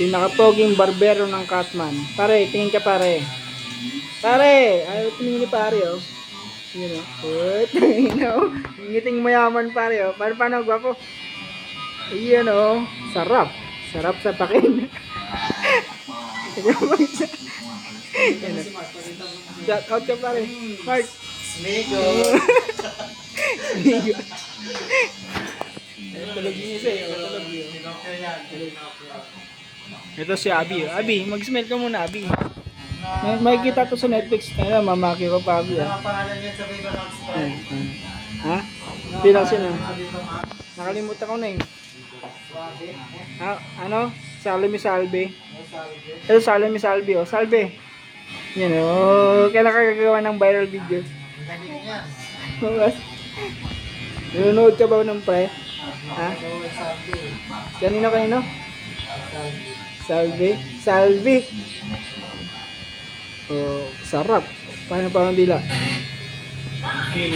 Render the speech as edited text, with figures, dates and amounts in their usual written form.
Pinakapoging barbero ng Catman. Pare, tingin ka pare. Pare! Ayaw tingin ni pare, oh. Yun, oh. Uy, tingin, oh. Ngiting mayaman pare, oh. Paano, gwapo? Ayan, oh. Sarap. Sarap sa pakin. Ayan, oh. Shout out ka pare. Mark. Smigo. Smigo. Tulog niya isa, eh. Tulog niya. Ito si Abi. Abi, mag-smell ka muna, Abi. May kita to sa Netflix. Ayun, mamaki ko pa, Abi. Pangalan niya sa Viva Max. Ha? Bilang sino? Nakalimutan ko na eh. Ha? Ano? Salve Salve. Ito Salve Salve, oh. Salve. Yan, oh. Kailan ka gagawa ng viral video? Nanonood ka ba ng pre? Ha? Kanino? Salve. Salve. Oh, sarap. Paano pa ang dila? Yun,